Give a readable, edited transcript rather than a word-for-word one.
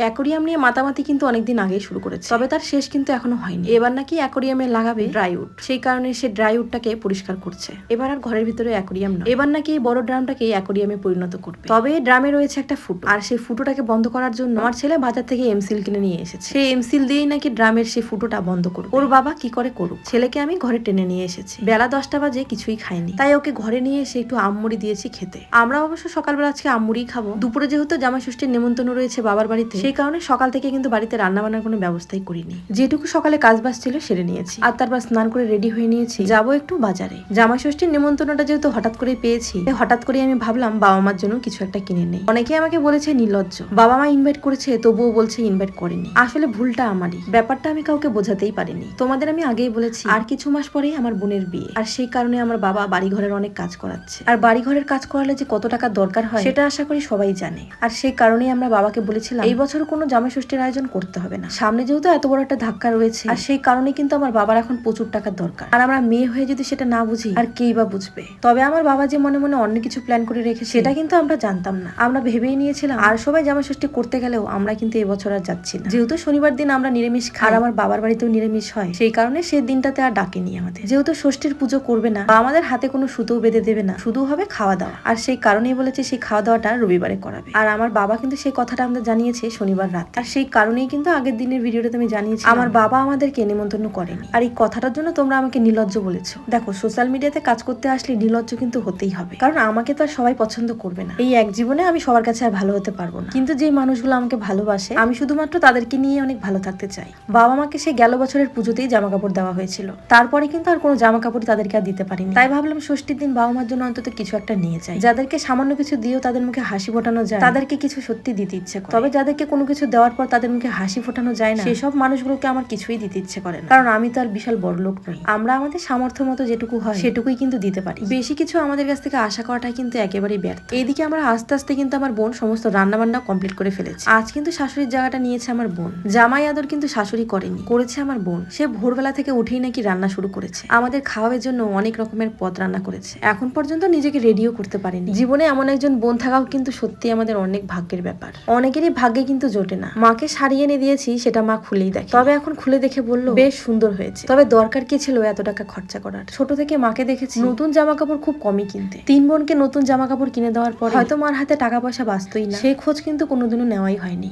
Aquarium নিয়ে মাতামাতি কিন্তু অনেকদিন আগেই শুরু করেছে, তবে তার শেষ কিন্তু এখনো হয়নি। এবার নাকি অ্যাকোরিয়ামে লাগাবে ড্রাইউড, সেই কারণে সে ড্রাইউডটাকে পরিষ্কার করছে। এবার আর ঘরের ভিতরে অ্যাকোরিয়াম নয়, এবার নাকি এই বড় ড্রামটাকে অ্যাকোরিয়ামে পরিণত করবে। তবে এই ড্রামে রয়েছে একটা ফুটো, আর সেই ফুটোটাকে বন্ধ করার জন্য আমার ছেলে বাজার থেকে এমসিল কিনে নিয়ে এসেছে। সেই এমসিল দিয়েই নাকি ড্রামের সেই ফুটোটা বন্ধ করবে। ওর বাবা কি করে করুক, ছেলেকে আমি ঘরে টেনে নিয়ে এসেছি। বেলা 10টা বাজে, কিছুই খাইনি, তাই ওকে ঘরে নিয়ে এসে একটু আমমুড়ি দিয়েছি খেতে। আমরা অবশ্য সকালবেলা আজকে আমমুড়ি খাবো। দুপুরে যেহেতু জামাই ষষ্ঠীর নেমন্তন্ন রয়েছে বাবার বাড়িতে, সেই কারণে সকাল থেকে কিন্তু বাড়িতে রান্না বান্নার কোনো ব্যবস্থাই করিনি। যেটুকু সকালে কাজ বাজ ছিল সেরে নিয়েছি, আর তারপর স্নান করে রেডি হয়ে নিয়েছি, যাবো একটু বাজারে। জামাই ষষ্ঠীর নেমন্তন্নটা যেহেতু হঠাৎ করে পেয়েছি, হঠাৎ করে আমি ভাবলাম বাবা মার জন্য কিছু একটা কিনে নেই। অনেকে আমাকে বলেছে নির্লজ্জ, বাবা মা ইনভাইট করেছে তবুও বলছে ইনভাইট করেনি। আসলে ভুলটা আমারই, ব্যাপারটা আমি কাউকে বোঝাতেই পারিনি। তোমাদের আমি আগেই বলেছি আর কিছু মাস পরেই আমার বোনের বিয়ে, আর সেই কারণে আমার বাবা বাড়ি ঘরের অনেক কাজ করাচ্ছে। আর বাড়ি ঘরের কাজ করালে যে কত টাকা দরকার হয় সেটা আশা করি সবাই জানে। আর সেই কারণেই আমরা বাবাকে বলেছিলাম এই বছর কোনো জামাই ষষ্ঠীর আয়োজন করতে হবে না, সামনে যেহেতু এত বড় একটা ধাক্কা রয়েছে। আর সেই কারণে কিন্তু আমার বাবার এখন প্রচুর টাকার দরকার, আর আমরা মেয়ে হয়ে যদি সেটা না বুঝি আর কেই বা বুঝবে। তবে আমার বাবা যে মনে মনে অন্য কিছু প্ল্যান করে রেখেছে সেটা কিন্তু আমরা জানতাম না। আমরা ভেবেই নিয়েছিলাম আর সবাই জামাই ষষ্ঠী করতে গেলেও আমরা কিন্তু এবছর আর যাচ্ছি না, যেহেতু শনিবার দিন আমরা নিরামিষ খাই আর আমার বাবার বাড়িতেও নিরামিষ হয়। সেই কারণে সেই দিনটাতে আর ডাকেনি আমাদের। যেহেতু ষষ্ঠীর পুজো করবে না, আমাদের হাতে কোনো সুতো বেঁধে দেবে না, শুধু হবে খাওয়া দাওয়া। আর সেই কারণেই বলেছে সেই খাওয়া দাওয়াটা রবিবারে করাবে। আর আমার বাবা কিন্তু সেই কথাটা আমাদের জানিয়েছে শনিবার রাত। আর সেই কারণেই কিন্তু আগের দিনের ভিডিওটাতে আমি জানিয়েছি আমার বাবা আমাদেরকে নেমন্তন্ন করেনি। আর এই কথাটার জন্য তোমরা আমাকে নির্লজ্জ বলেছো। দেখো, সোশ্যাল মিডিয়াতে কাজ করতে আসলে নির্লজ্জ কিন্তু হতেই হবে, কারণ আমাকে তো আর সবাই পছন্দ করবে না। এই এক জীবনে আমি সবার কাছে আর ভালো হতে পারবো না, কিন্তু যে মানুষগুলো আমাকে ভালোবাসে আমি শুধুমাত্র তাদেরকে নিয়ে অনেক ভালো থাকতে চাই। বাবা মাকে সেই গেল বছরের পুজোতেই জামা কাপড় দেওয়া হয়েছিল, তারপরে কিন্তু আর কোনো জামা কাপড় তাদেরকে আর দিতে পারিনি। তাই ভাবলাম ষষ্ঠীর দিন বাবা মার জন্য অন্তত কিছু একটা নিয়ে যাই, যাদেরকে সামান্য কিছু দিয়েও তাদের মুখে হাসি ফোটানো যায়, তাদেরকে কিছু সত্যি দিতে ইচ্ছে করে। তবে যাদেরকে কোনো কিছু দেওয়ার পর তাদের মুখে হাসি ফোটানো যায় না, সেসব মানুষগুলোকে আমার কিছুই দিতে ইচ্ছে করে না, কারণ আমি তো আর বিশাল বড় লোক নই। আমরা আমাদের সামর্থ্য মতো যেটুকু হয় সেটুকুই কিন্তু দিতে পারি, বেশি কিছু আমাদের কাছ থেকে আশা করাটাই কিন্তু একেবারেই ব্যর্থ। এইদিকে আমরা আস্তে আস্তে কিন্তু আমার বোন সমস্ত রান্না বান্না কমপ্লিট করে ফেলেছে। আজ কিন্তু শাশুড়ির জায়গাটা নিয়েছে আমার বোন, জামাই আদর কিন্তু শাশুড়ি করেনি, করেছে আমার বোন। সে ভোরবেলা থেকে উঠেই নাকি রান্না শুরু করেছে, আমাদের খাওয়ার জন্য অনেক রকমের পদ রান্না করেছে। এখন পর্যন্ত নিজেকে রেডিও করতে পারেনি। জীবনে এমন একজন বোন থাকাও কিন্তু সত্যি আমাদের অনেক ভাগ্যের ব্যাপার, অনেকেরই ভাগ্যে কিন্তু জোটে না। মাকে শাড়ি এনে দিয়েছি, সেটা মা খুলেই দেখে, তবে এখন খুলে দেখে বললো বেশ সুন্দর হয়েছে। তবে দরকার কি ছিল এত টাকা খরচা করার? ছোট থেকে মাকে দেখেছি নতুন জামা কাপড় খুব কমই কিনতে। 3 বোনকে নতুন জামা কাপড় কিনে দেওয়ার পর হয়তো মার হাতে টাকা পয়সা বাঁচতই না, সেই খোঁজ কিন্তু কোনোদিনও নেওয়াই হয়নি।